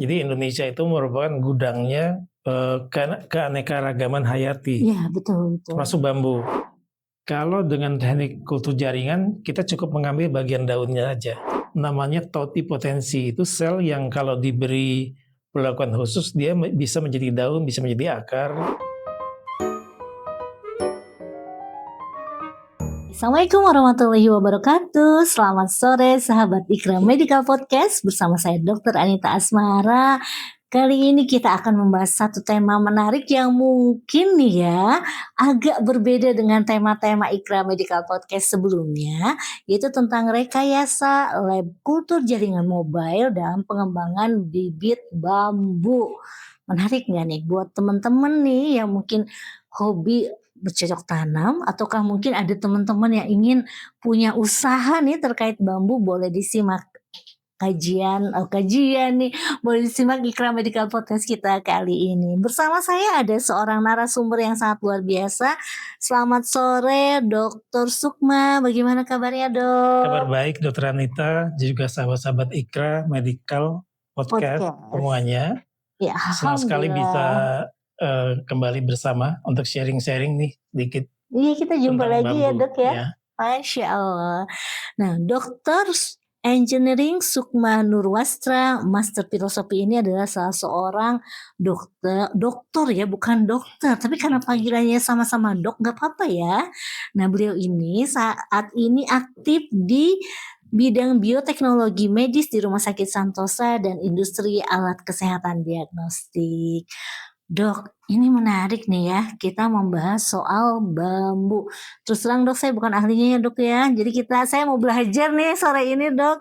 Jadi Indonesia itu merupakan gudangnya keanekaragaman hayati, Iya, betul. termasuk bambu. Kalau dengan teknik kultur jaringan, kita cukup mengambil bagian daunnya aja. Namanya totipotensi, itu sel yang kalau diberi perlakuan khusus, dia bisa menjadi daun, bisa menjadi akar. Assalamualaikum warahmatullahi wabarakatuh. Selamat sore sahabat Ikra Medical Podcast bersama saya Dr. Anita Asmara. Kali ini kita akan membahas satu tema menarik yang mungkin nih ya agak berbeda dengan tema-tema Ikra Medical Podcast sebelumnya, yaitu tentang rekayasa lab kultur jaringan mobile dalam pengembangan bibit bambu. Menarik nggak nih buat teman-teman nih yang mungkin hobi bercocok tanam, ataukah mungkin ada teman-teman yang ingin punya usaha nih terkait bambu? Boleh disimak kajian nih, boleh disimak Ikra Medical Podcast kita kali ini. Bersama saya ada seorang narasumber yang sangat luar biasa. Selamat sore Dr. Sukma, bagaimana kabarnya Dok? Kabar baik Dr. Anita, juga sahabat-sahabat Ikra Medical Podcast semuanya. Ya, Senang sekali bisa alhamdulillah. kembali bersama untuk sharing-sharing nih sedikit. Iya, kita jumpa tentang lagi ya bambu, Dok ya. ya. Masya Allah. Nah, Dokter Engineering Sukma Nurwastra, Master Filosofi ini adalah salah seorang dokter ya, bukan dokter, tapi karena panggilannya sama-sama dok, nggak apa-apa ya. Nah, beliau ini saat ini aktif di bidang bioteknologi medis di Rumah Sakit Santosa dan industri alat kesehatan diagnostik. Dok, ini menarik nih ya, kita membahas soal bambu. Terus terang Dok, saya bukan ahlinya ya Dok ya, jadi saya mau belajar nih sore ini Dok.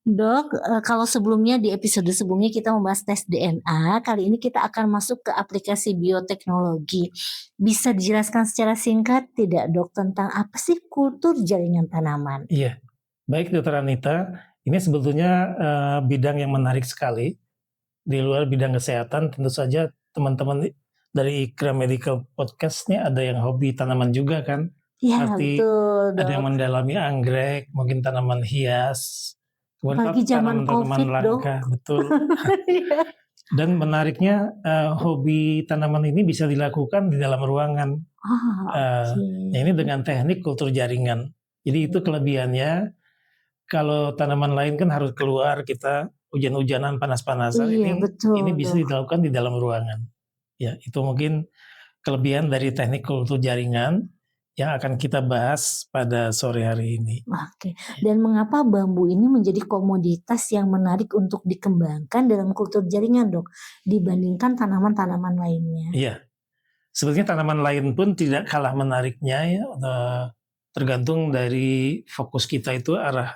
Dok, kalau sebelumnya di episode sebelumnya kita membahas tes DNA, kali ini kita akan masuk ke aplikasi bioteknologi. Bisa dijelaskan secara singkat tidak Dok tentang apa sih kultur jaringan tanaman? Iya, baik Dr. Anita, ini sebetulnya bidang yang menarik sekali. Di luar bidang kesehatan, tentu saja teman-teman dari Ikra Medical Podcast nih ada yang hobi tanaman juga kan. Iya, Arti betul ada yang Dok. mendalami anggrek, mungkin tanaman hias, Apalagi zaman tanaman-tanaman COVID Dok. langka, betul. Iya. Dan menariknya hobi tanaman ini bisa dilakukan di dalam ruangan. Ini dengan teknik kultur jaringan. Jadi itu kelebihannya. Kalau tanaman lain kan harus keluar, kita hujan-hujanan, panas-panasan. Iya, betul Ini bisa Dok. dilakukan di dalam ruangan. Ya, itu mungkin kelebihan dari teknik kultur jaringan yang akan kita bahas pada sore hari ini. Oke. Dan mengapa bambu ini menjadi komoditas yang menarik untuk dikembangkan dalam kultur jaringan Dok, dibandingkan tanaman-tanaman lainnya? Iya, sebetulnya tanaman lain pun tidak kalah menariknya ya, tergantung dari fokus kita itu arah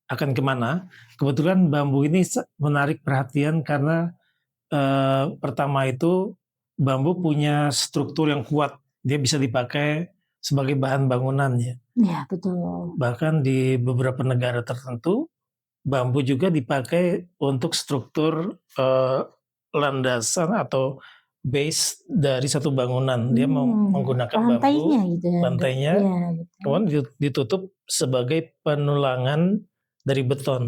akan kemana. Kebetulan bambu ini menarik perhatian karena pertama itu bambu punya struktur yang kuat, dia bisa dipakai sebagai bahan bangunan ya. Iya, betul. Bahkan di beberapa negara tertentu, bambu juga dipakai untuk struktur landasan atau base dari satu bangunan. Dia menggunakan Lantainya bambu, gitu ya Dok? lantainya, Iya, betul. kemudian ditutup sebagai penulangan dari beton.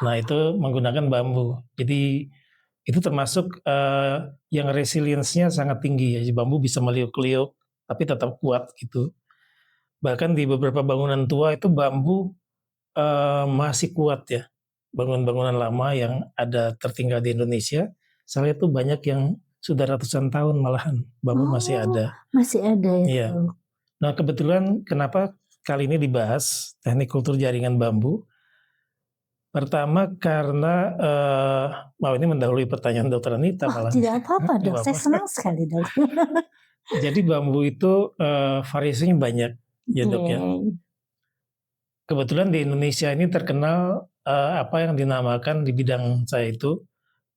Nah itu menggunakan bambu. Jadi itu termasuk yang resilience-nya sangat tinggi ya. Bambu bisa meliuk-liuk tapi tetap kuat gitu. Bahkan di beberapa bangunan tua itu bambu masih kuat ya. Bangunan-bangunan lama yang ada tertinggal di Indonesia, saya lihat tuh banyak yang sudah ratusan tahun malahan bambu masih ada. Masih ada ya. Iya. Nah kebetulan kenapa kali ini dibahas teknik kultur jaringan bambu? Pertama karena ini mendahului pertanyaan Dokter Anita malah. Tidak apa-apa Dok, saya senang sekali Dok. Jadi bambu itu variasinya banyak ya Dok ya. Kebetulan di Indonesia ini terkenal apa yang dinamakan di bidang saya itu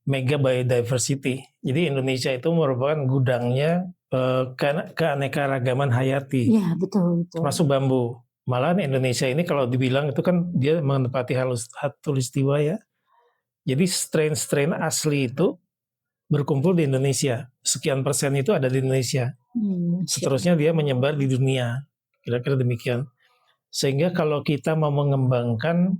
mega biodiversity. Jadi Indonesia itu merupakan gudangnya keanekaragaman hayati. Iya, betul. Termasuk bambu. Malahan Indonesia ini kalau dibilang itu kan dia menempati khatulistiwa ya. Jadi strain-strain asli itu berkumpul di Indonesia. Sekian persen itu ada di Indonesia. Seterusnya dia menyebar di dunia. Kira-kira demikian. Sehingga kalau kita mau mengembangkan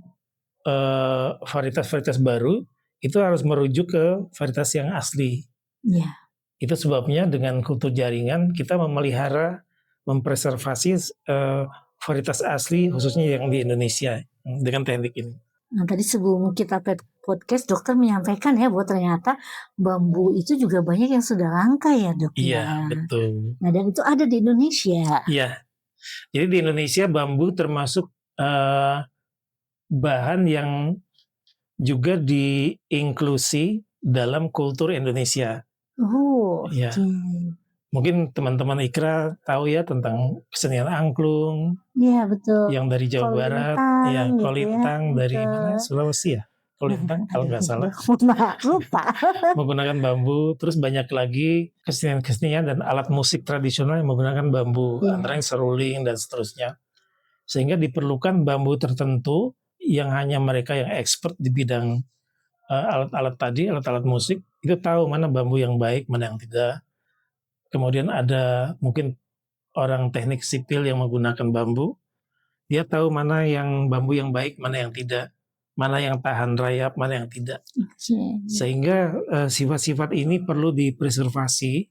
varietas-varietas baru, itu harus merujuk ke varietas yang asli. Iya. Itu sebabnya dengan kultur jaringan kita memelihara, mempreservasi varietas asli khususnya yang di Indonesia dengan teknik ini. Nah, tadi sebelum kita podcast dokter menyampaikan ya bahwa ternyata bambu itu juga banyak yang sudah langka ya dok Iya, ya. betul. Nah dan itu ada di Indonesia. Iya. Jadi di Indonesia bambu termasuk bahan yang juga diinklusi dalam kultur Indonesia. Oh, Ya. oke. Mungkin teman-teman Ikra tahu ya tentang kesenian angklung Iya betul. yang dari Jawa Barat, ya Kolintang gitu ya. kolintang dari Betul. mana? Sulawesi ya. Kolintang kalau nggak salah. Lupa. Menggunakan bambu, terus banyak lagi kesenian-kesenian dan alat musik tradisional yang menggunakan bambu, Iya. antara yang seruling dan seterusnya. Sehingga diperlukan bambu tertentu yang hanya mereka yang expert di bidang alat-alat tadi, alat-alat musik, itu tahu mana bambu yang baik, mana yang tidak. Kemudian ada mungkin orang teknik sipil yang menggunakan bambu, dia tahu mana yang bambu yang baik, mana yang tidak, mana yang tahan rayap, mana yang tidak. Sehingga sifat-sifat ini perlu dipreservasi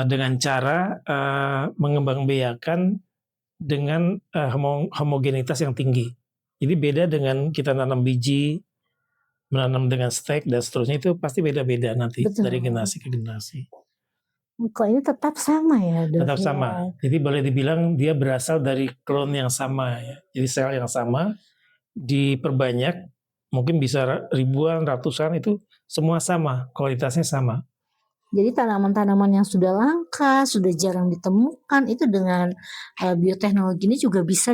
dengan cara mengembangbiakan dengan homogenitas yang tinggi. Jadi beda dengan kita nanam biji, menanam dengan stek dan seterusnya, itu pasti beda-beda nanti. Betul. Dari generasi ke generasi. Kok ini tetap sama ya dok? Tetap sama. Jadi boleh dibilang dia berasal dari klon yang sama ya. Jadi sel yang sama diperbanyak, mungkin bisa ribuan, ratusan, itu semua sama, kualitasnya sama. Jadi tanaman-tanaman yang sudah langka, sudah jarang ditemukan, itu dengan bioteknologi ini juga bisa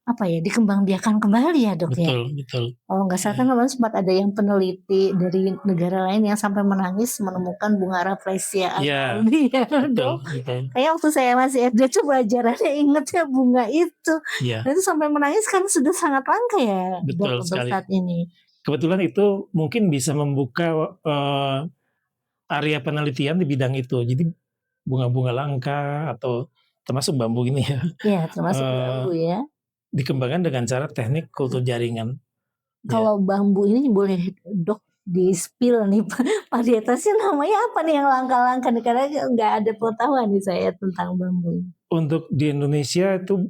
dikembangbiakan kembali ya dok ya. Betul. Kalau nggak salah kan kemarin sempat ada yang peneliti dari negara lain yang sampai menangis menemukan bunga rafflesia aldi ya dok. Kayak waktu saya masih SD tuh pelajarannya ingetnya bunga itu. Iya. Dan itu sampai menangis kan sudah sangat langka ya dok untuk saat ini. Kebetulan itu mungkin bisa membuka area penelitian di bidang itu. Jadi bunga-bunga langka atau termasuk bambu ini ya. Iya, termasuk bambu ya. Dikembangkan dengan cara teknik kultur jaringan. Kalau bambu ini boleh dok di-spill nih varietasnya namanya apa nih yang langka-langka nih, karena nggak ada pengetahuan nih saya tentang bambu. Untuk di Indonesia itu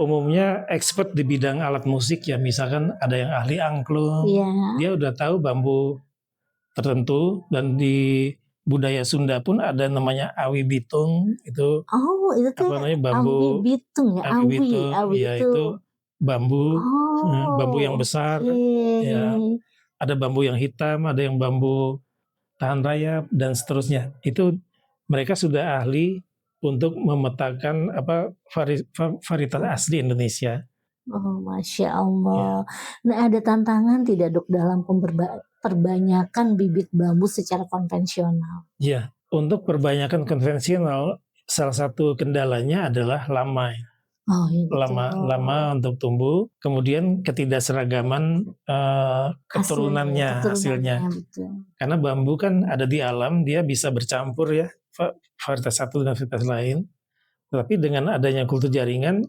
umumnya expert di bidang alat musik ya, misalkan ada yang ahli angklung, dia udah tahu bambu tertentu, dan di budaya Sunda pun ada namanya awi bitung, itu itu apa namanya bambu awi bitung ya, awi ya, itu bambu bambu yang besar ya. Ada bambu yang hitam, ada yang bambu tahan rayap dan seterusnya. Itu mereka sudah ahli untuk memetakan varietas asli Indonesia. Oh, Masya Allah. Nah, ada tantangan tidak dok dalam perbanyakan bibit bambu secara konvensional? Ya, untuk perbanyakan konvensional, salah satu kendalanya adalah lama. Lama untuk tumbuh, kemudian ketidakseragaman keturunannya, hasilnya. Betul. Karena bambu kan ada di alam, dia bisa bercampur ya, varietas satu dan varietas lain. Tapi dengan adanya kultur jaringan,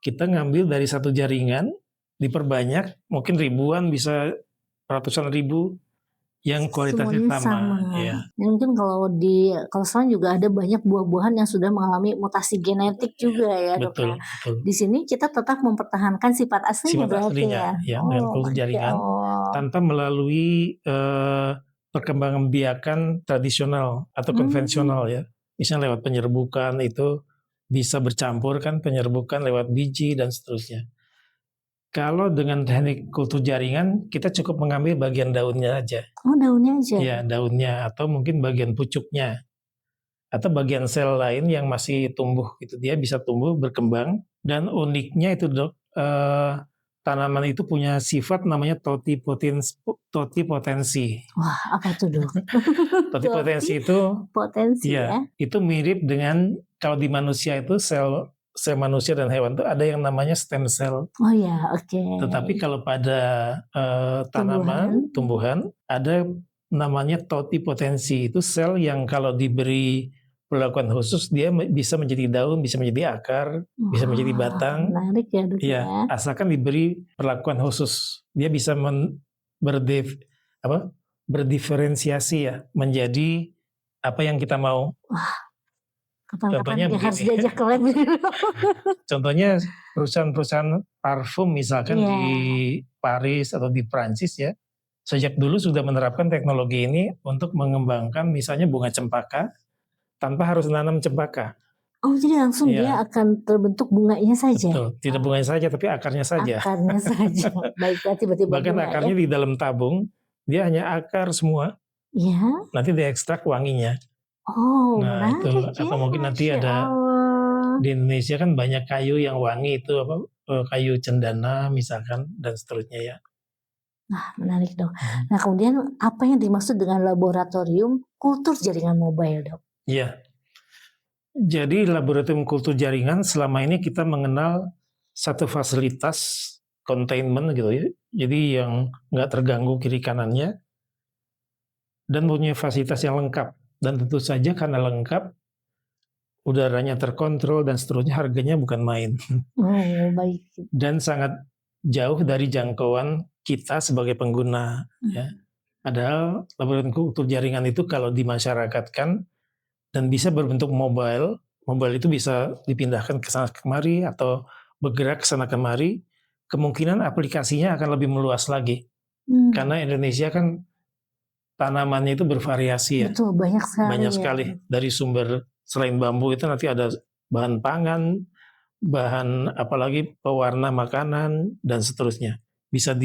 kita ngambil dari satu jaringan, diperbanyak, mungkin ribuan, bisa ratusan ribu, yang kualitasnya sama. Ya. Mungkin kalau sekarang juga ada banyak buah-buahan yang sudah mengalami mutasi genetik juga ya dok. Betul. Di sini kita tetap mempertahankan sifat aslinya berarti ya. Dengan kultur jaringan, tanpa melalui perkembangan biakan tradisional atau konvensional ya. Misalnya lewat penyerbukan, itu bisa bercampur kan, penyerbukan lewat biji dan seterusnya. Kalau dengan teknik kultur jaringan, kita cukup mengambil bagian daunnya aja. Oh, daunnya aja? Ya, daunnya, atau mungkin bagian pucuknya. Atau bagian sel lain yang masih tumbuh. Itu dia bisa tumbuh, berkembang. Dan uniknya itu dok, tanaman itu punya sifat namanya totipotensi. Wah, apa itu dok? Totipotensi itu itu mirip dengan kalau di manusia itu sel manusia dan hewan itu ada yang namanya stem cell. Oh ya, oke. Tetapi kalau pada tumbuhan ada namanya totipotensi. Itu sel yang kalau diberi perlakuan khusus dia bisa menjadi daun, bisa menjadi akar, bisa menjadi batang. Menarik ya dok ya. Asalkan diberi perlakuan khusus, dia bisa berdiferensiasi ya menjadi apa yang kita mau. Kapan-kapan Contohnya harus begini, diajak ke lab. contohnya perusahaan-perusahaan parfum misalkan Iya. di Paris atau di Prancis ya, sejak dulu sudah menerapkan teknologi ini untuk mengembangkan misalnya bunga cempaka tanpa harus menanam cempaka. Oh, jadi langsung dia Iya, akan terbentuk bunganya saja? betul. Tidak bunganya saja tapi akarnya saja. Akarnya saja. Baiklah, tiba-tiba Bahkan bunga ya. akarnya di dalam tabung, dia hanya akar semua, Iya. nanti diekstrak wanginya. Oh, Nah itu menarik ya, atau mungkin nanti Masya ada Allah. di Indonesia kan banyak kayu yang wangi itu kayu cendana misalkan dan seterusnya ya. Nah, menarik dok. Nah, kemudian apa yang dimaksud dengan laboratorium kultur jaringan mobile dok? Iya. Jadi laboratorium kultur jaringan selama ini kita mengenal satu fasilitas containment gitu ya. Jadi yang nggak terganggu kiri kanannya dan punya fasilitas yang lengkap. Dan tentu saja karena lengkap, udaranya terkontrol dan seterusnya, harganya bukan main. Oh, baik. Dan sangat jauh dari jangkauan kita sebagai pengguna. Ya. Padahal laboratorium kultur jaringan itu kalau dimasyarakatkan dan bisa berbentuk mobile itu bisa dipindahkan ke sana kemari atau bergerak ke sana kemari, kemungkinan aplikasinya akan lebih meluas lagi. Karena Indonesia kan tanamannya itu bervariasi ya. Betul, banyak sekali. Banyak sekali. Dari sumber selain bambu itu nanti ada bahan pangan, bahan apalagi pewarna makanan dan seterusnya. Bisa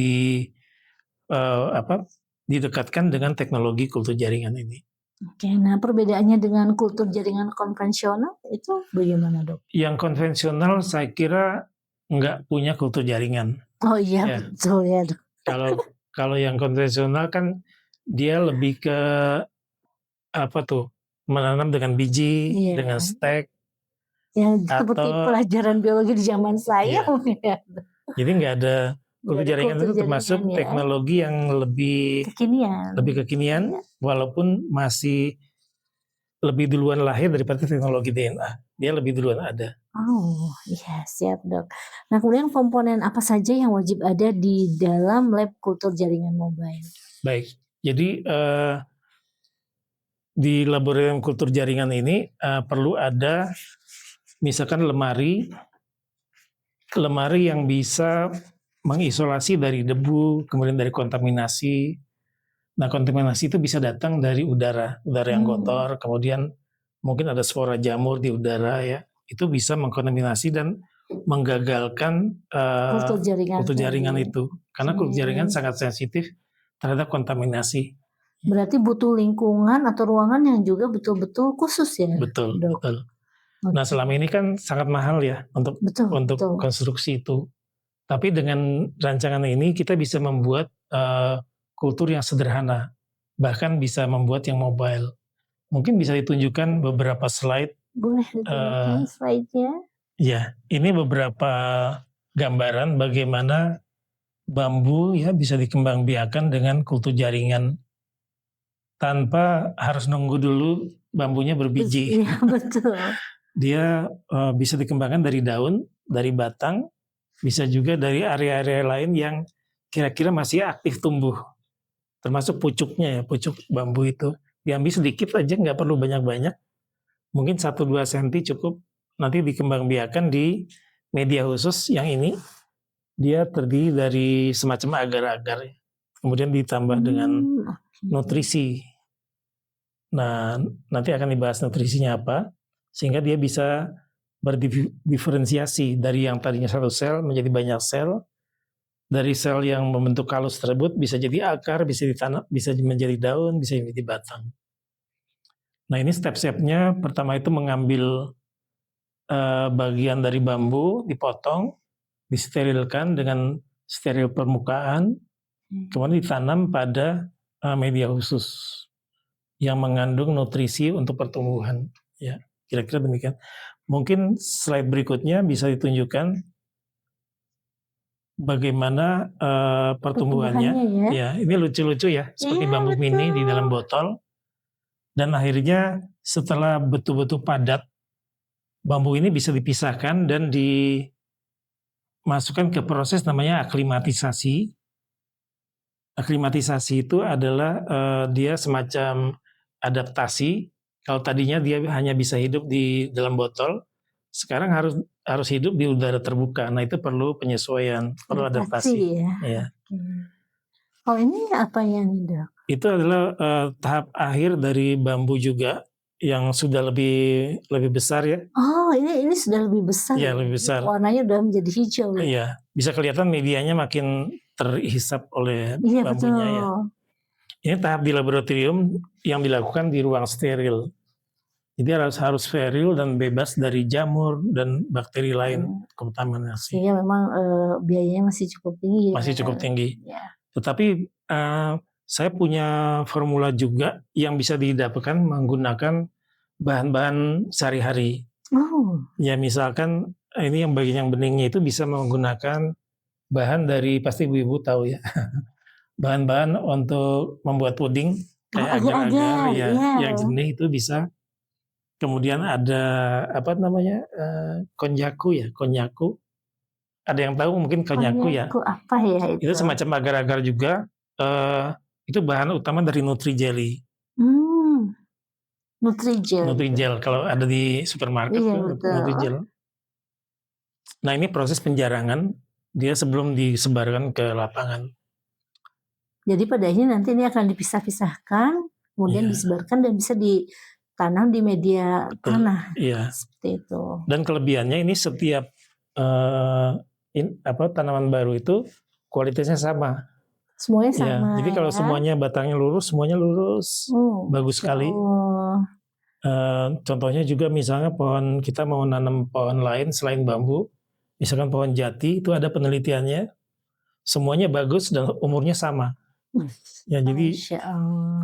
didekatkan dengan teknologi kultur jaringan ini. Oke, nah perbedaannya dengan kultur jaringan konvensional itu bagaimana dok? Yang konvensional saya kira nggak punya kultur jaringan. Oh iya, Ya. betul ya dok. Kalau yang konvensional kan dia lebih ke menanam dengan biji, dengan stek. Ya, seperti pelajaran biologi di zaman saya. Ya. Jadi nggak ada kultur jaringan itu termasuk ya. teknologi yang lebih kekinian, walaupun masih lebih duluan lahir daripada teknologi DNA. Dia lebih duluan ada. Oh iya, siap dok. Nah kemudian komponen apa saja yang wajib ada di dalam lab kultur jaringan mobile? Baik, jadi di laboratorium kultur jaringan ini perlu ada misalkan lemari yang bisa mengisolasi dari debu, kemudian dari kontaminasi. Nah, kontaminasi itu bisa datang dari udara yang kotor, kemudian mungkin ada spora jamur di udara ya. Itu bisa mengkontaminasi dan menggagalkan kultur jaringan itu. Karena kultur jaringan sangat sensitif terhadap kontaminasi. Berarti butuh lingkungan atau ruangan yang juga betul-betul khusus ya? Betul. Nah, selama ini kan sangat mahal ya untuk konstruksi itu. Tapi dengan rancangan ini kita bisa membuat kultur yang sederhana, bahkan bisa membuat yang mobile. Mungkin bisa ditunjukkan beberapa slide. Boleh ditunjukkan slide-nya? Ya, ini beberapa gambaran bagaimana bambu ya bisa dikembangbiakan dengan kultur jaringan tanpa harus nunggu dulu bambunya berbiji. Iya, betul. Dia bisa dikembangkan dari daun, dari batang, bisa juga dari area-area lain yang kira-kira masih aktif tumbuh. Termasuk pucuknya ya, pucuk bambu itu. Diambil sedikit aja, nggak perlu banyak-banyak. Mungkin 1-2 cm cukup. Nanti dikembangbiakan di media khusus yang ini. Dia terdiri dari semacam agar-agar. Kemudian ditambah dengan nutrisi. Nah, nanti akan dibahas nutrisinya apa. Sehingga dia bisa berdiferensiasi dari yang tadinya satu sel menjadi banyak sel. Dari sel yang membentuk kalus tersebut bisa jadi akar, bisa ditanam, bisa menjadi daun, bisa menjadi batang. Nah ini step-stepnya, pertama itu mengambil bagian dari bambu, dipotong, disterilkan dengan steril permukaan, kemudian ditanam pada media khusus yang mengandung nutrisi untuk pertumbuhan. Ya, kira-kira demikian. Mungkin slide berikutnya bisa ditunjukkan bagaimana pertumbuhannya. Ya, ini lucu-lucu ya, seperti bambu mini di dalam botol. Dan akhirnya setelah betul-betul padat, bambu ini bisa dipisahkan dan dimasukkan ke proses namanya aklimatisasi. Aklimatisasi itu adalah dia semacam adaptasi. Kalau tadinya dia hanya bisa hidup di dalam botol, sekarang harus hidup di udara terbuka. Nah itu perlu penyesuaian, perlu adaptasi. ya. Ya. Oh ini apa yang Dok? Itu adalah tahap akhir dari bambu juga yang sudah lebih besar ya. Oh ini sudah lebih besar. Iya lebih besar. Warnanya udah menjadi hijau. Iya bisa kelihatan medianya makin terhisap oleh bambunya ya. Ini tahap di laboratorium yang dilakukan di ruang steril. Jadi harus steril dan bebas dari jamur dan bakteri lain kontaminasi. Sehingga memang biayanya masih cukup tinggi. Masih cukup tinggi. Ya. Tetapi saya punya formula juga yang bisa didapatkan menggunakan bahan-bahan sehari-hari. Oh. Ya misalkan ini yang bagian yang beningnya itu bisa menggunakan bahan dari, pasti ibu-ibu tahu ya, bahan-bahan untuk membuat puding kayak agar-agar ya, yang jenih itu bisa. Kemudian ada apa namanya konjaku. Ada yang tahu mungkin konjaku ya? Apa ya itu? Itu semacam agar-agar juga. Itu bahan utama dari Nutrijeli. Nutrijel kalau ada di supermarket Nutrijel. Nah ini proses penjarangan dia sebelum disebarkan ke lapangan. Jadi pada akhirnya nanti ini akan dipisah-pisahkan, kemudian disebarkan dan bisa ditanam di media tanah. Iya. Seperti itu. Dan kelebihannya ini setiap tanaman baru itu kualitasnya sama. Semuanya sama. Ya, jadi kalau semuanya batangnya lurus, semuanya lurus, bagus sekali. Contohnya juga misalnya kita mau nanam pohon lain selain bambu, misalkan pohon jati itu ada penelitiannya, semuanya bagus dan umurnya sama. Ya, jadi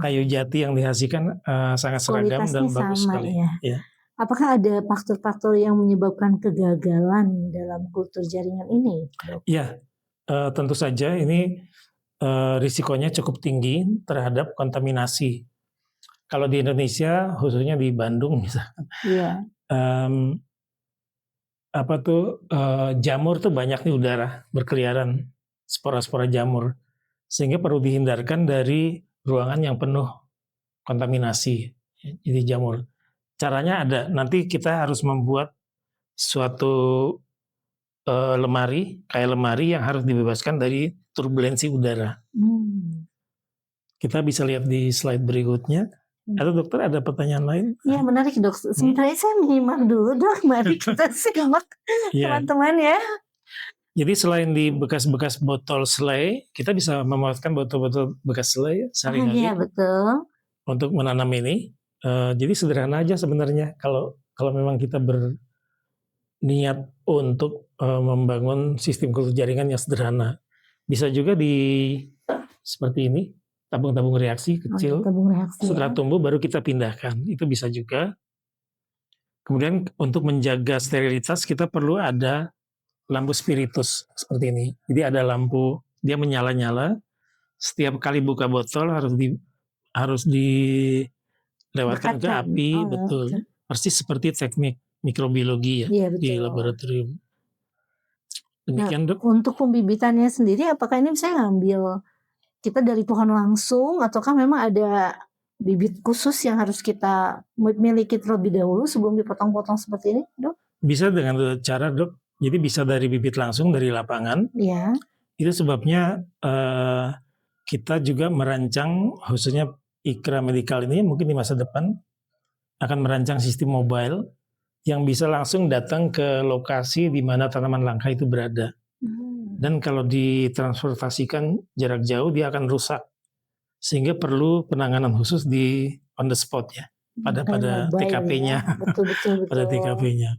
kayu jati yang dihasilkan sangat seragam dan bagus sekali. Ya. Apakah ada faktor-faktor yang menyebabkan kegagalan dalam kultur jaringan ini? Iya, tentu saja ini risikonya cukup tinggi terhadap kontaminasi. Kalau di Indonesia, khususnya di Bandung misalkan, jamur tuh banyak di udara berkeliaran, spora-spora jamur, sehingga perlu dihindarkan dari ruangan yang penuh kontaminasi. Jadi jamur. Caranya ada. Nanti kita harus membuat suatu lemari yang harus dibebaskan dari turbulensi udara. Kita bisa lihat di slide berikutnya. Atau dokter ada pertanyaan lain? Iya menarik dok. Sebenarnya saya menyimak dulu dok. Mari kita simak teman-teman ya. Jadi selain di bekas-bekas botol selai, kita bisa memanfaatkan botol-botol bekas selai sehari-hari. Iya betul. Untuk menanam ini. Jadi sederhana aja sebenarnya. Kalau memang kita berniat untuk membangun sistem kultur jaringan yang sederhana, bisa juga seperti ini, tabung-tabung reaksi kecil. Setelah tumbuh baru kita pindahkan, itu bisa juga. Kemudian untuk menjaga sterilitas kita perlu ada lampu spiritus seperti ini. Jadi ada lampu, dia menyala-nyala. Setiap kali buka botol harus dilewatkan ke api, betul. Persis seperti teknik mikrobiologi ya, di laboratorium. Demikian dok. Untuk pembibitannya sendiri, apakah ini bisa ngambil kita dari pohon langsung, ataukah memang ada bibit khusus yang harus kita miliki terlebih dahulu sebelum dipotong-potong seperti ini, dok? Bisa dengan cara dok. Jadi bisa dari bibit langsung dari lapangan. Iya. Itu sebabnya kita juga merancang, khususnya IKRA Medical ini mungkin di masa depan akan merancang sistem mobile yang bisa langsung datang ke lokasi di mana tanaman langka itu berada. Dan kalau ditransportasikan jarak jauh dia akan rusak. Sehingga perlu penanganan khusus on the spot ya. Pada TKP-nya. Ya. Betul. Pada TKP-nya.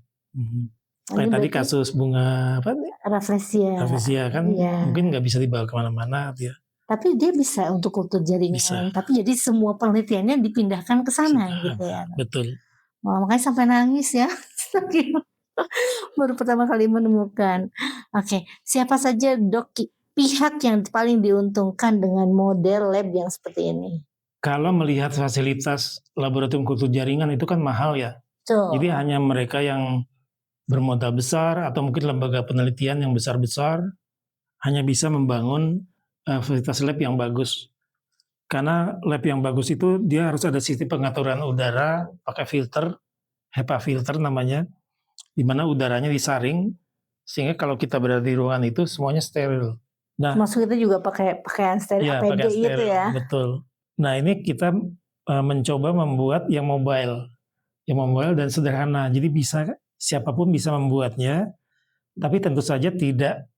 Kayak tadi kasus bunga apa nih? Rafflesia kan mungkin nggak bisa dibawa kemana-mana dia. Tapi dia bisa untuk kultur jaringan. Bisa. Tapi jadi semua penelitiannya dipindahkan ke sana gitu ya. Betul. Wah, makanya sampai nangis ya. Baru pertama kali menemukan. Oke, siapa saja dok pihak yang paling diuntungkan dengan model lab yang seperti ini? Kalau melihat fasilitas laboratorium kultur jaringan itu kan mahal ya. Jadi hanya mereka yang bermodal besar atau mungkin lembaga penelitian yang besar-besar hanya bisa membangun fasilitas lab yang bagus. Karena lab yang bagus itu dia harus ada sistem pengaturan udara pakai filter, HEPA filter namanya, di mana udaranya disaring sehingga kalau kita berada di ruangan itu semuanya steril. Nah, Maksud kita juga pakai pakaian steril ya APD pakai gitu steril, ya. betul. Nah ini kita mencoba membuat yang mobile dan sederhana. Jadi bisa siapapun bisa membuatnya, tapi tentu saja tidak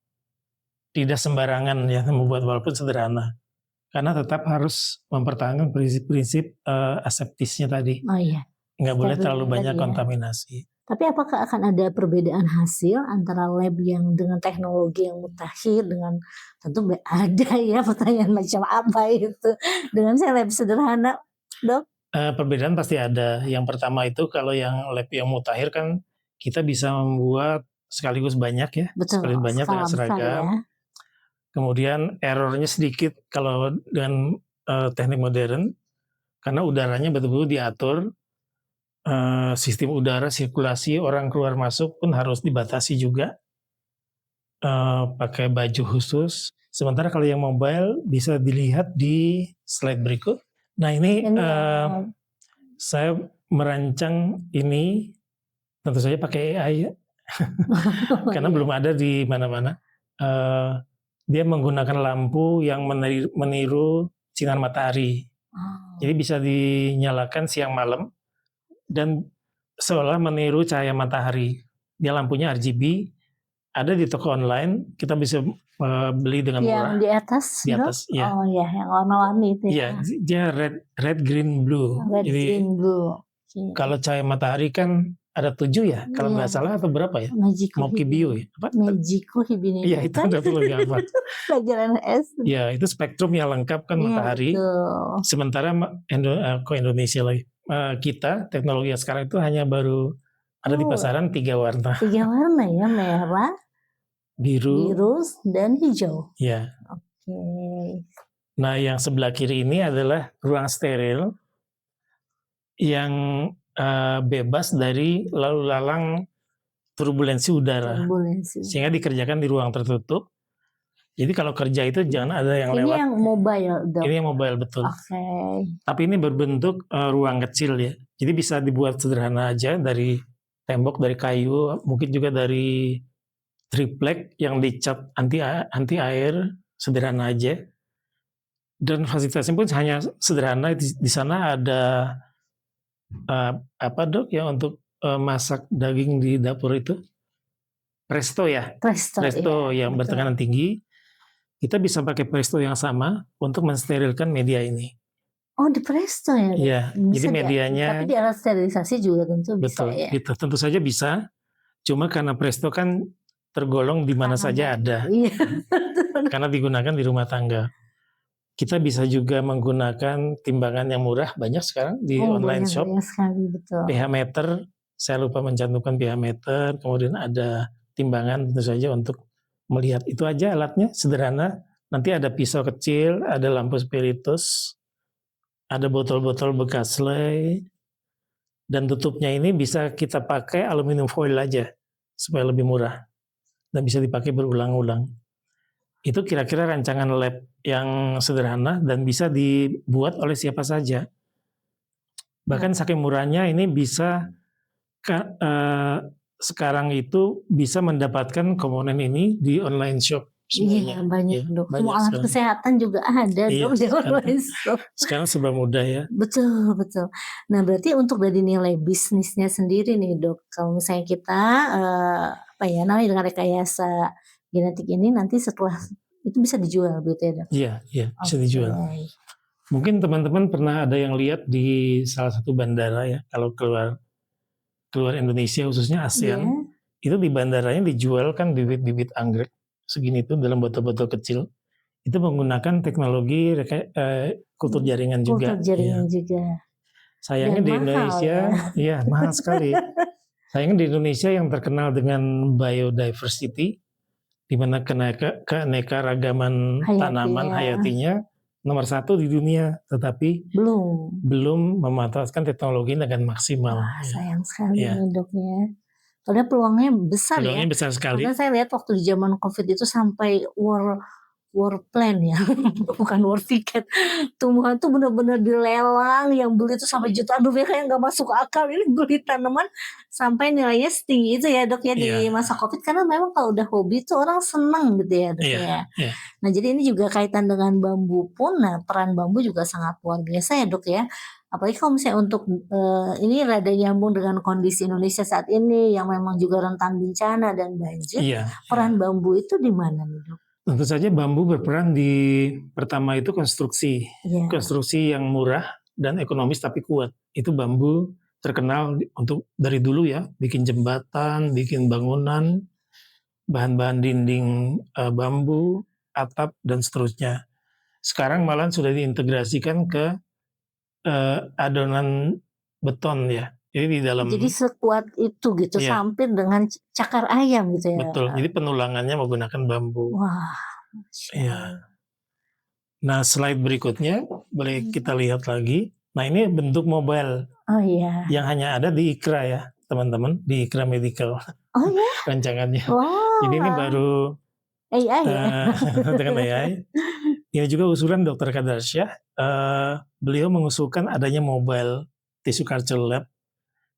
sembarangan ya membuat walaupun sederhana. Karena tetap harus mempertahankan prinsip-prinsip aseptisnya tadi. Oh iya. Nggak boleh terlalu Steril banyak tadi ya. kontaminasi. Tapi apakah akan ada perbedaan hasil antara lab yang dengan teknologi yang mutakhir dengan tentu ada ya pertanyaan macam apa itu dengan saya lab sederhana, Dok? Perbedaan pasti ada. Yang pertama itu kalau yang lab yang mutakhir kan kita bisa membuat sekaligus banyak ya, Betul, sekaligus banyak skala dengan besar seragam. ya. Kemudian errornya sedikit kalau dengan teknik modern karena udaranya betul-betul diatur. Sistem udara sirkulasi orang keluar masuk pun harus dibatasi juga pakai baju khusus. Sementara kalau yang mobile bisa dilihat di slide berikut. Nah ini saya merancang ini tentu saja pakai AI ya. Karena belum ada di mana-mana. Dia menggunakan lampu yang meniru sinar matahari. Jadi bisa dinyalakan siang malam dan seolah meniru cahaya matahari. Dia lampunya RGB, ada di toko online, kita bisa beli dengan murah. Yang di atas, Di atas, ya. Oh ya, yang warna-warni itu ya. Iya, dia red, green, blue. Red, Jadi green, blue. kalau cahaya matahari kan ada 7 ya, kalau nggak salah atau berapa ya? Moki Bio ya? Apa? Magico Hibini. Iya itu ada lebih apa? Pelajaran S. Ya itu spektrum yang lengkap kan matahari. Betul. Sementara kok Indonesia lagi. Kita teknologi yang sekarang itu hanya baru ada di pasaran 3 warna. 3 warna ya, merah, biru, dan hijau. Ya. Oke. Nah yang sebelah kiri ini adalah ruang steril yang bebas dari lalu lalang turbulensi udara. Sehingga dikerjakan di ruang tertutup. Jadi kalau kerja itu jangan ada yang lewat. Ini yang mobile, Dok. Ini yang mobile betul. Oke. Tapi ini berbentuk ruang kecil ya. Jadi bisa dibuat sederhana aja dari tembok, dari kayu, mungkin juga dari triplek yang dicat anti air, sederhana aja. Dan fasilitasnya pun hanya sederhana. Di sana ada apa Dok ya untuk masak daging di dapur itu? Presto ya. Presto ya, yang bertekanan tinggi. Kita bisa pakai Presto yang sama untuk mensterilkan media ini. Oh di Presto ya? Iya, jadi medianya. Tapi di alat sterilisasi juga tentu bisa ya? Betul, tentu saja bisa. Cuma karena Presto kan tergolong di mana saja ada. Iya. Karena digunakan di rumah tangga. Kita bisa juga menggunakan timbangan yang murah, banyak sekarang di online shop. Banyak sekali, betul. pH meter, saya lupa mencantumkan pH meter, kemudian ada timbangan tentu saja untuk melihat. Itu aja alatnya, sederhana. Nanti ada pisau kecil, ada lampu spiritus, ada botol-botol bekas lei, dan tutupnya ini bisa kita pakai aluminium foil aja supaya lebih murah dan bisa dipakai berulang-ulang. Itu kira-kira rancangan lab yang sederhana dan bisa dibuat oleh siapa saja. Bahkan saking murahnya ini bisa sekarang itu bisa mendapatkan komponen ini di online shop. Iya banyak Dok. Semua alat kesehatan juga ada Dok di online shop. Sekarang serba mudah ya. Betul. Nah berarti untuk dari nilai bisnisnya sendiri nih Dok, kalau misalnya kita namanya dengan rekayasa genetik ini nanti setelah itu bisa dijual gitu ya Dok? Iya bisa dijual. Mungkin teman-teman pernah ada yang lihat di salah satu bandara ya, kalau keluar Indonesia khususnya ASEAN, itu di bandaranya dijual kan bibit-bibit anggrek segini itu dalam botol-botol kecil. Itu menggunakan teknologi kultur jaringan juga. Kultur jaringan juga. Sayangnya di Indonesia, iya mahal sekali. Sayangnya di Indonesia yang terkenal dengan biodiversity, di mana keanekaragaman tanaman hayatinya nomor 1 di dunia, tetapi belum memanfaatkan teknologi dengan maksimal. Sayang sekali Dok ya. Padahal peluangnya besar ya. Peluangnya besar sekali. Karena saya lihat waktu di zaman COVID itu sampai war plan ya, bukan war ticket. Tumbuhan tuh bener-bener dilelang, yang beli tuh sampai jutaan rupiah, kayak nggak masuk akal. Ini beli tanaman sampai nilainya setinggi itu ya Dok ya di Iya, masa Covid, karena memang kalau udah hobi tuh orang seneng gitu ya Dok iya, ya. iya, Nah jadi ini juga kaitan dengan bambu pun, nah peran bambu juga sangat luar biasa ya Dok ya. Apalagi kalau misalnya untuk ini rada nyambung dengan kondisi Indonesia saat ini yang memang juga rentan bencana dan banjir. iya, iya. Peran bambu itu di mana nih Dok? Tentu saja bambu berperan di pertama itu konstruksi Iya. yang murah dan ekonomis tapi kuat. Itu bambu terkenal untuk dari dulu ya, bikin jembatan, bikin bangunan, bahan-bahan dinding bambu, atap dan seterusnya. Sekarang malah sudah diintegrasikan ke adonan beton ya. Jadi di dalam, Jadi sekuat itu gitu, ya sampai dengan cakar ayam gitu ya. betul. Jadi penulangannya menggunakan bambu. Wah, Masya Ya. Allah. Nah, slide berikutnya boleh kita lihat lagi. Nah, ini bentuk mobile Oh iya. yang hanya ada di IKRA ya, teman-teman, di IKRA Medical Oh ya? rancangannya. Wah. Jadi ini baru AI ya? dengan AI. Ini juga usulan Dr. Kadarsyah. Beliau mengusulkan adanya mobile tissue culture lab.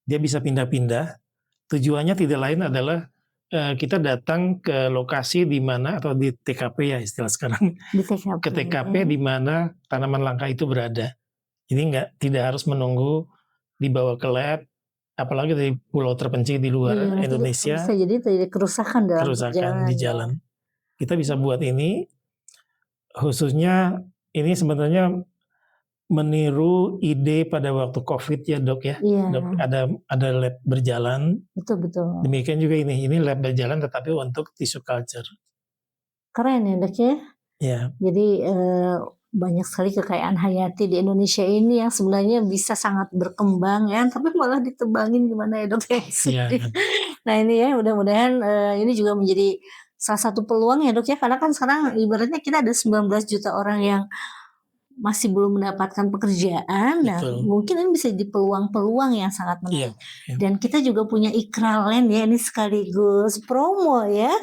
Dia bisa pindah-pindah. Tujuannya tidak lain adalah kita datang ke lokasi di mana, atau di TKP ya istilah sekarang, Di TKP. ke TKP di mana tanaman langka itu berada. Jadi tidak harus menunggu dibawa ke lab, apalagi dari pulau terpencil di luar Iya, nanti Indonesia, bisa jadi terjadi kerusakan dalam kerusakan perjalanan di ya. jalan. Kita bisa buat ini, khususnya ini sebenarnya meniru ide pada waktu COVID ya Dok ya. Iya, Dok, ada lab berjalan. betul. Demikian juga ini lab berjalan tetapi untuk tissue culture. Keren ya Dok ya. Ya, Jadi banyak sekali kekayaan hayati di Indonesia ini yang sebenarnya bisa sangat berkembang ya, tapi malah ditebangin gimana ya Dok ya. iya. Nah ini ya, mudah-mudahan ini juga menjadi salah satu peluang ya Dok ya, karena kan sekarang ibaratnya kita ada 19 juta orang yang masih belum mendapatkan pekerjaan. Nah Betul. mungkin ini bisa jadi peluang-peluang yang sangat menarik. Iya. Dan kita juga punya Ikraland ya, ini sekaligus promo ya.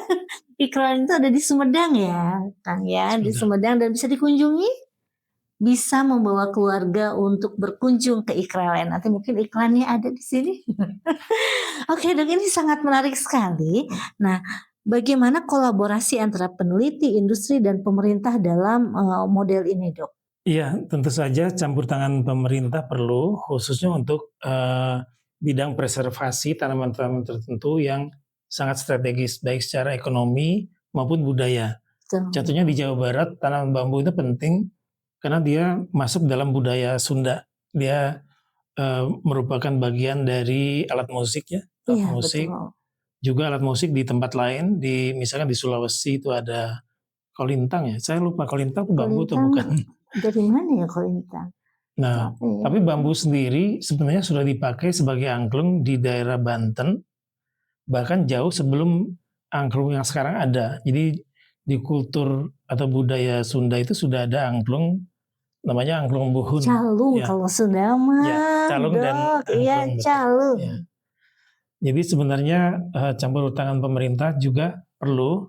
Ikraland itu ada di Sumedang ya Kang ya, di Sumedang, dan bisa dikunjungi, bisa membawa keluarga untuk berkunjung ke Ikraland. Nanti mungkin iklannya ada di sini. Oke Dok, ini sangat menarik sekali. Nah, bagaimana kolaborasi antara peneliti, industri, dan pemerintah dalam model ini Dok? Iya, tentu saja campur tangan pemerintah perlu, khususnya untuk bidang preservasi tanaman-tanaman tertentu yang sangat strategis, baik secara ekonomi maupun budaya. Betul. Contohnya di Jawa Barat, tanaman bambu itu penting karena dia masuk dalam budaya Sunda. Dia merupakan bagian dari alat musik ya, alat Iya, musik. betul. Juga alat musik di tempat lain, misalkan di Sulawesi itu ada kolintang ya. Saya lupa kolintang itu bambu atau bukan. Dari mana ya kolintang? Nah, tapi bambu sendiri sebenarnya sudah dipakai sebagai angklung di daerah Banten, bahkan jauh sebelum angklung yang sekarang ada. Jadi di kultur atau budaya Sunda itu sudah ada angklung, namanya angklung buhun. Calung ya. kalau Sunda mah. Ya, calung Dok, dan iya angklung. calung. Ya. Jadi sebenarnya campur tangan pemerintah juga perlu,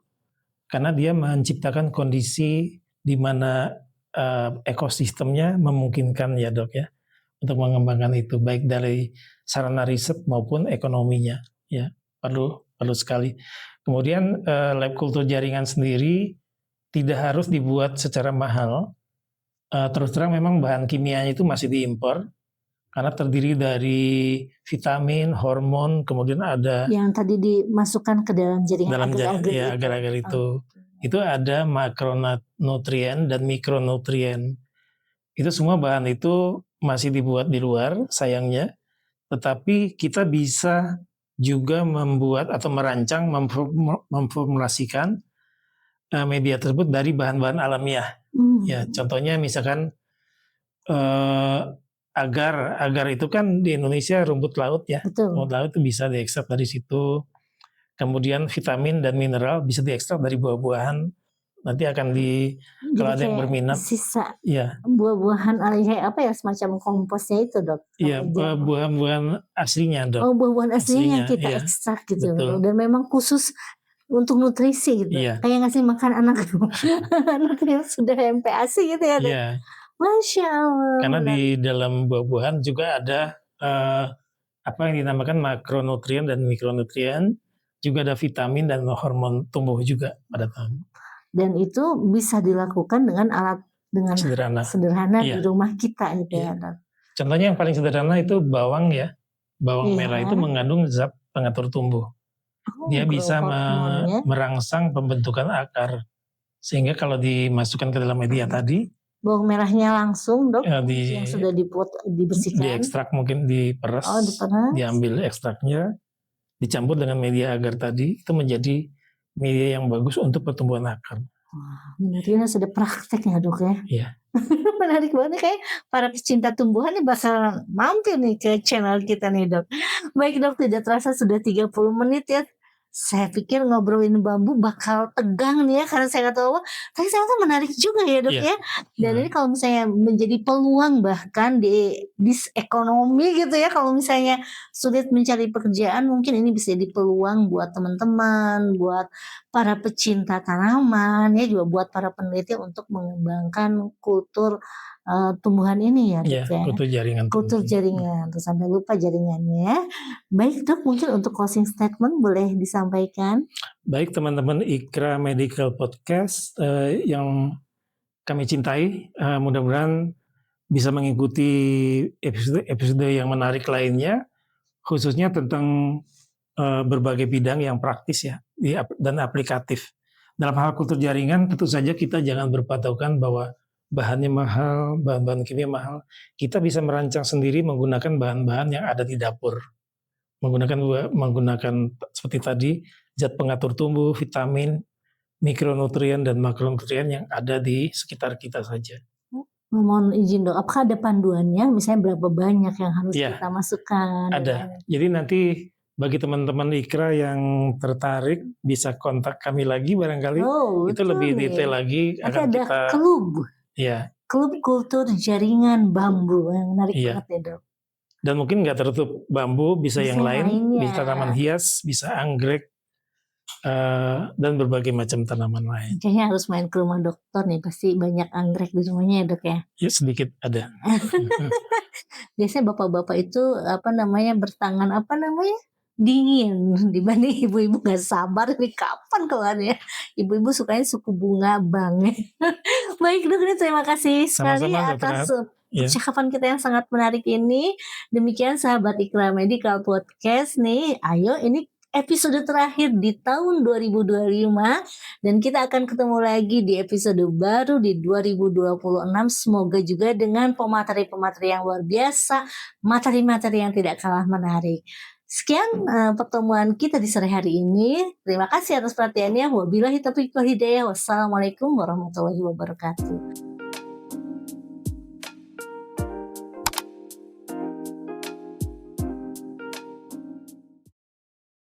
karena dia menciptakan kondisi di mana ekosistemnya memungkinkan ya Dok ya, untuk mengembangkan itu, baik dari sarana riset maupun ekonominya ya, perlu sekali. Kemudian lab kultur jaringan sendiri tidak harus dibuat secara mahal. Terus terang memang bahan kimianya itu masih diimpor karena terdiri dari vitamin, hormon, kemudian ada yang tadi dimasukkan ke dalam jaringan agar-agar itu. Itu ada makronutrien dan mikronutrien. Itu semua bahan itu masih dibuat di luar sayangnya. Tetapi kita bisa juga membuat atau merancang, memformulasikan media tersebut dari bahan-bahan alamiah. Ya, contohnya misalkan agar itu kan di Indonesia rumput laut ya. Betul. Rumput laut itu bisa diekstrak dari situ. Kemudian vitamin dan mineral bisa diekstrak dari buah-buahan. Nanti akan kalau ada yang berminat. Sisa ya, buah-buahan kayak apa ya, semacam komposnya itu Dok? Iya, buah-buahan aslinya Dok. Oh, buah-buahan aslinya yang kita ekstrak gitu. Betul. Dan memang khusus untuk nutrisi gitu. Iya. Kayak ngasih makan anak anak yang sudah MPASI gitu ya, Dok? Iya. Masya Allah, Karena di menarik. dalam buah-buahan juga ada apa yang dinamakan makronutrien dan mikronutrien, juga ada vitamin dan hormon tumbuh juga pada tahun. Dan itu bisa dilakukan dengan alat dengan sederhana di Iya. rumah kita gitu Iya. ya, Dok. Contohnya yang paling sederhana itu bawang ya. Bawang Iya. merah itu mengandung zat pengatur tumbuh. Dia bisa merangsang pembentukan akar. Sehingga kalau dimasukkan ke dalam media tadi, bawang merahnya langsung, Dok, yang sudah dibersihkan. diekstrak, mungkin diperas, diambil ekstraknya, dicampur dengan media agar tadi, itu menjadi media yang bagus untuk pertumbuhan akar. Wah, ini sudah praktek ya, Dok ya? Iya. Menarik banget, kayak para pecinta tumbuhan nih bakal mampir nih ke channel kita nih, Dok. Baik, Dok, tidak terasa sudah 30 menit ya. Saya pikir ngobrolin bambu bakal tegang nih ya, karena saya nggak tahu, tapi ternyata menarik juga ya, Dok ya. Dan ini kalau misalnya menjadi peluang bahkan di ekonomi gitu ya, kalau misalnya sulit mencari pekerjaan, mungkin ini bisa jadi peluang buat teman-teman, buat para pecinta tanaman ya, juga buat para peneliti untuk mengembangkan kultur tumbuhan ini ya, Dok ya. Kultur jaringan, terus sampai lupa jaringannya. Baik, Dok, mungkin untuk closing statement boleh disampaikan. Baik, teman-teman IKRA Medical Podcast yang kami cintai, mudah-mudahan bisa mengikuti episode yang menarik lainnya, khususnya tentang berbagai bidang yang praktis ya dan aplikatif. Dalam hal kultur jaringan, tentu saja kita jangan berpatokan bahwa bahannya mahal, bahan-bahan kimia mahal. Kita bisa merancang sendiri menggunakan bahan-bahan yang ada di dapur. Menggunakan seperti tadi, zat pengatur tumbuh, vitamin, mikronutrien dan makronutrien yang ada di sekitar kita saja. Mohon izin, Dok, apakah ada panduannya, misalnya berapa banyak yang harus kita masukkan? Ada. Jadi nanti bagi teman-teman IKRA yang tertarik bisa kontak kami lagi barangkali. Itu lebih detail lagi. Akan ada kita klub. Ya. Klub kultur jaringan bambu yang menarik banget ya, Dok. Dan mungkin nggak tertutup bambu, bisa yang lain, bisa tanaman hias, bisa anggrek, dan berbagai macam tanaman lain. Kayaknya harus main ke rumah dokter nih, pasti banyak anggrek di rumahnya ya, Dok ya. Ya, sedikit ada. Biasanya bapak-bapak itu bertangan dingin dibanding ibu-ibu gak sabar nih kapan keluarnya. Ibu-ibu sukanya suku bunga banget. Baik, Dok, ini terima kasih sekali atas percakapan kita yang sangat menarik ini. Demikian sahabat IKRA Medical Podcast nih. Ayo, ini episode terakhir di tahun 2025 dan kita akan ketemu lagi di episode baru di 2026. Semoga juga dengan pemateri-pemateri yang luar biasa, materi-materi yang tidak kalah menarik. Sekian pertemuan kita di sore hari ini. Terima kasih atas perhatiannya. Wabillahi taufiq wal hidayah. Wassalamualaikum warahmatullahi wabarakatuh.